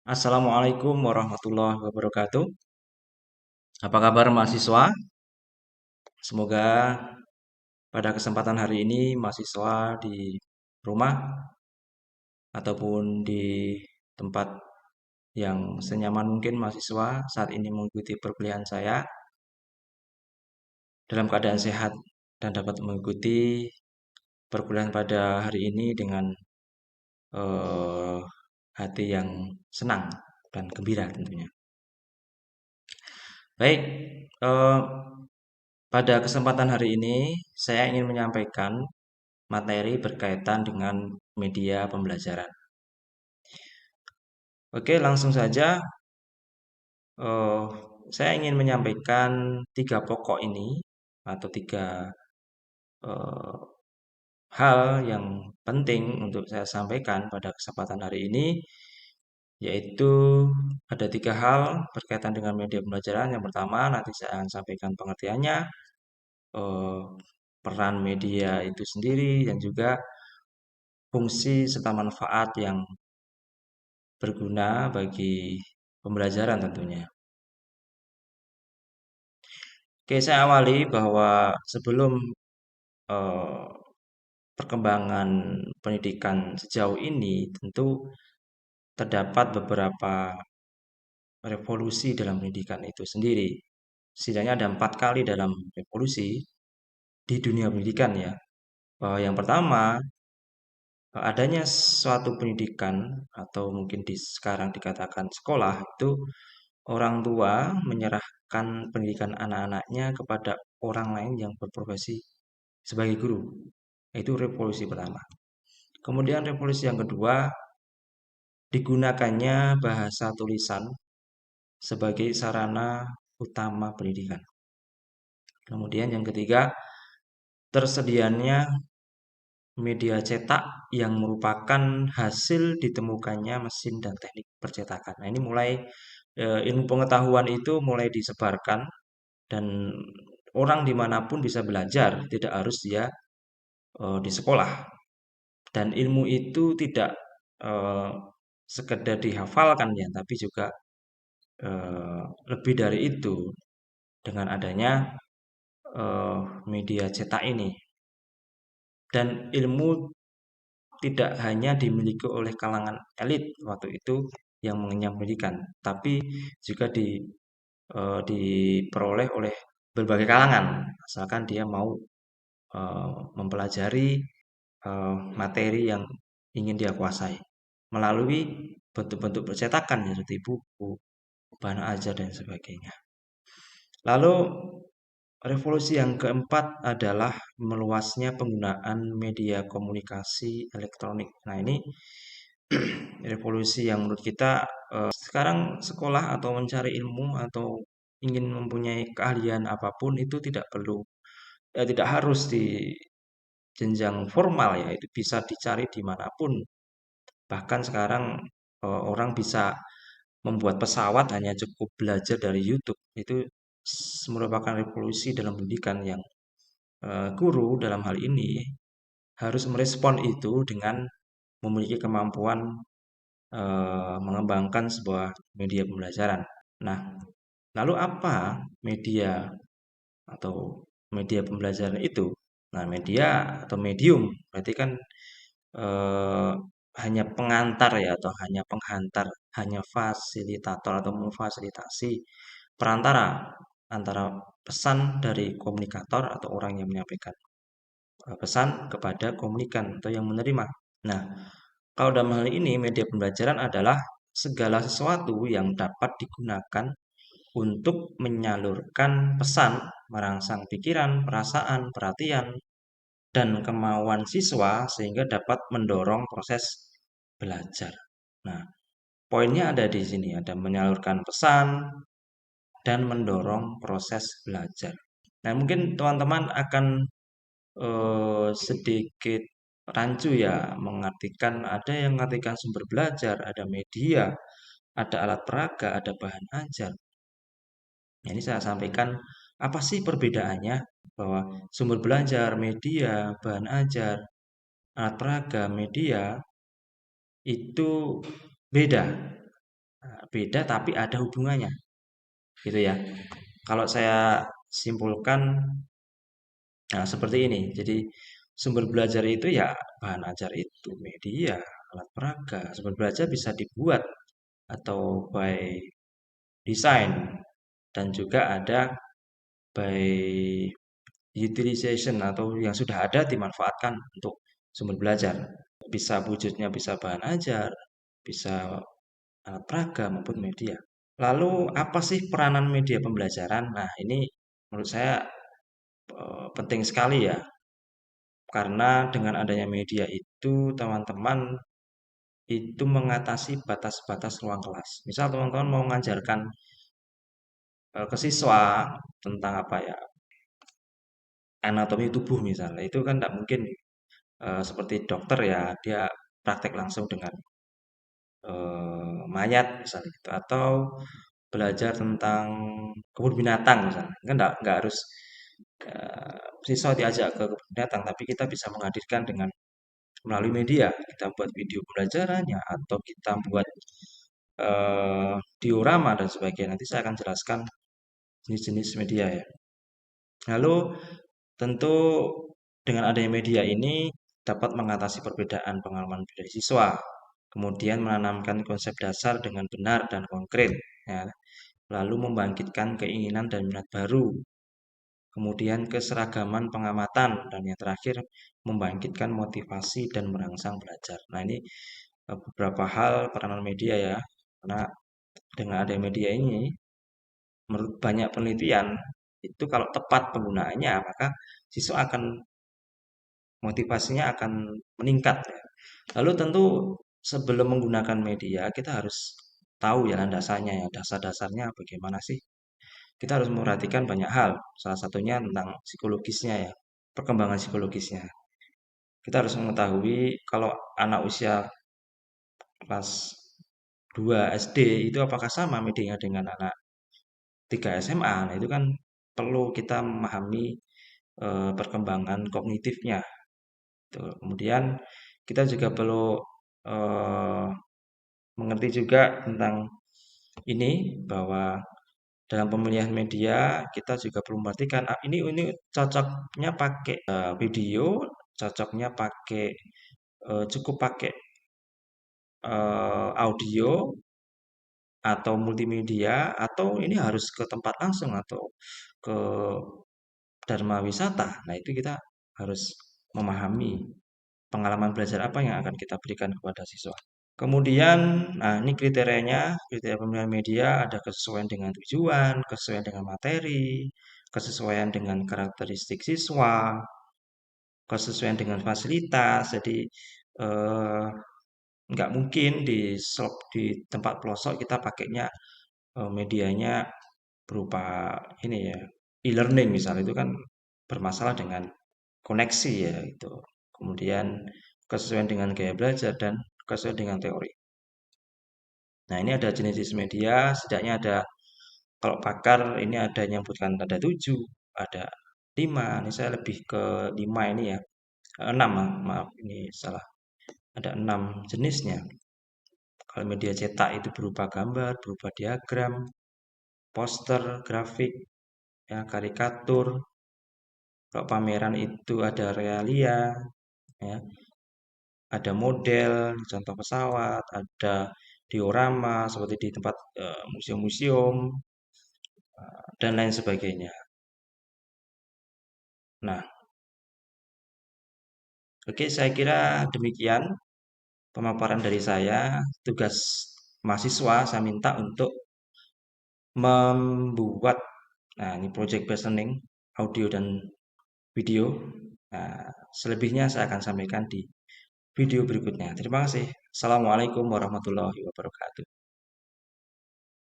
Assalamualaikum warahmatullahi wabarakatuh. Apa kabar mahasiswa? Semoga pada kesempatan hari ini mahasiswa di rumah ataupun di tempat yang senyaman mungkin mahasiswa saat ini mengikuti perkuliahan saya dalam keadaan sehat dan dapat mengikuti perkuliahan pada hari ini dengan eh, hati yang senang dan gembira tentunya. Baik, eh, pada kesempatan hari ini saya ingin menyampaikan materi berkaitan dengan media pembelajaran. Oke, langsung saja. eh, saya ingin menyampaikan tiga pokok ini atau tiga eh, hal yang penting untuk saya sampaikan pada kesempatan hari ini, yaitu ada tiga hal berkaitan dengan media pembelajaran. Yang pertama, nanti saya akan sampaikan pengertiannya, eh, peran media itu sendiri, dan juga fungsi serta manfaat yang berguna bagi pembelajaran tentunya. Oke, saya awali bahwa sebelum eh, perkembangan pendidikan sejauh ini, tentu terdapat beberapa revolusi dalam pendidikan itu sendiri. Setidaknya ada 4 kali dalam revolusi di dunia pendidikan ya. Yang pertama, adanya suatu pendidikan atau mungkin sekarang dikatakan sekolah itu orang tua menyerahkan pendidikan anak-anaknya kepada orang lain yang berprofesi sebagai guru. Itu revolusi pertama. Kemudian revolusi yang kedua, digunakannya bahasa tulisan sebagai sarana utama pendidikan. Kemudian yang ketiga, tersedianya media cetak yang merupakan hasil ditemukannya mesin dan teknik percetakan. Nah, ini mulai ilmu pengetahuan itu mulai disebarkan dan orang dimanapun bisa belajar, tidak harus dia di sekolah. Dan ilmu itu tidak eh, sekedar dihafalkan ya, tapi juga lebih dari itu dengan adanya eh, media cetak ini. Dan ilmu tidak hanya dimiliki oleh kalangan elit waktu itu yang mengenyam pendidikan, tapi juga diperoleh oleh berbagai kalangan, asalkan dia mau mempelajari materi yang ingin dia kuasai melalui bentuk-bentuk percetakan ya, seperti buku, bahan ajar dan sebagainya. Lalu revolusi yang keempat adalah meluasnya penggunaan media komunikasi elektronik. Nah, ini revolusi yang menurut kita sekarang sekolah atau mencari ilmu atau ingin mempunyai keahlian apapun itu tidak perlu, tidak harus di jenjang formal ya, itu bisa dicari dimanapun. Bahkan sekarang orang bisa membuat pesawat hanya cukup belajar dari YouTube. Itu merupakan revolusi dalam pendidikan yang guru dalam hal ini harus merespon itu dengan memiliki kemampuan mengembangkan sebuah media pembelajaran. Nah, lalu apa media atau media pembelajaran itu? Nah, media atau medium berarti kan eh, hanya pengantar ya atau hanya penghantar, hanya fasilitator atau memfasilitasi perantara antara pesan dari komunikator atau orang yang menyampaikan pesan kepada komunikan atau yang menerima. Nah, kalau dalam hal ini media pembelajaran adalah segala sesuatu yang dapat digunakan untuk menyalurkan pesan, merangsang pikiran, perasaan, perhatian, dan kemauan siswa sehingga dapat mendorong proses belajar. Nah, poinnya ada di sini, ada menyalurkan pesan dan mendorong proses belajar. Nah, mungkin teman-teman akan sedikit rancu ya mengartikan, ada yang mengartikan sumber belajar, ada media, ada alat peraga, ada bahan ajar. Nah, ini saya sampaikan apa sih perbedaannya bahwa sumber belajar, media, bahan ajar, alat peraga, media itu beda. beda tapi ada hubungannya, gitu ya. Kalau saya simpulkan, nah seperti ini. Jadi sumber belajar itu ya bahan ajar itu media, alat peraga. Sumber belajar bisa dibuat atau by design dan juga ada by utilization atau yang sudah ada dimanfaatkan untuk sumber belajar. Bisa wujudnya bisa bahan ajar, bisa alat peraga maupun media. Lalu apa sih peranan media pembelajaran? Nah, ini menurut saya penting sekali ya. Karena dengan adanya media itu teman-teman itu mengatasi batas-batas ruang kelas. Misal teman-teman mau mengajarkan ke siswa tentang apa ya, anatomi tubuh misalnya, itu kan tidak mungkin seperti dokter ya, dia praktek langsung dengan mayat misalnya gitu, atau belajar tentang kebun binatang misalnya, kan nggak harus siswa diajak ke kebun binatang, tapi kita bisa menghadirkan dengan melalui media, kita buat video pembelajarannya atau kita buat diorama dan sebagainya. Nanti saya akan jelaskan jenis-jenis media ya. Lalu tentu dengan adanya media ini dapat mengatasi perbedaan pengalaman dari siswa, kemudian menanamkan konsep dasar dengan benar dan konkret, ya. Lalu membangkitkan keinginan dan minat baru, kemudian keseragaman pengamatan, dan yang terakhir membangkitkan motivasi dan merangsang belajar. Nah ini beberapa hal peranan media ya, karena dengan ada media ini, menurut banyak penelitian, itu kalau tepat penggunaannya, maka siswa akan motivasinya akan meningkat ya. Lalu tentu sebelum menggunakan media kita harus tahu ya landasannya ya, dasar-dasarnya bagaimana sih. Kita harus memperhatikan banyak hal, salah satunya tentang psikologisnya ya, perkembangan psikologisnya. Kita harus mengetahui kalau anak usia kelas 2 SD itu apakah sama medianya dengan anak 3 SMA. Nah, itu kan perlu kita memahami perkembangan kognitifnya. Tuh. Kemudian kita juga perlu eh, mengerti juga tentang ini bahwa dalam pemilihan media kita juga perlu memperhatikan ini cocoknya pakai video, cocoknya pakai cukup pakai audio atau multimedia atau ini harus ke tempat langsung atau ke Dharma wisata. Nah, itu kita harus memahami pengalaman belajar apa yang akan kita berikan kepada siswa. Kemudian, nah ini kriterianya, kriteria pemilihan media ada kesesuaian dengan tujuan, kesesuaian dengan materi, kesesuaian dengan karakteristik siswa, kesesuaian dengan fasilitas. Jadi eh, nggak mungkin di tempat pelosok kita pakainya medianya berupa ini ya e-learning misalnya itu kan bermasalah dengan koneksi ya itu. Kemudian kesesuaian dengan gaya belajar dan kesesuaian dengan teori. Nah, ini ada jenis-jenis media, setidaknya ada kalau pakar ini ada yang menyebutkan ada 7, ada 5. Ini saya lebih ke 5 ini ya. 6, maaf ini salah. Ada 6 jenisnya. Kalau media cetak itu berupa gambar, berupa diagram, poster, grafik, ya, karikatur. Kalau pameran itu ada realia, ya, ada model, contoh pesawat, ada diorama seperti di tempat museum-museum dan lain sebagainya. Nah, oke, saya kira demikian pemaparan dari saya. Tugas mahasiswa saya minta untuk membuat, nah ini project based learning, audio dan video. Nah, selebihnya saya akan sampaikan di video berikutnya. Terima kasih. Assalamualaikum warahmatullahi wabarakatuh.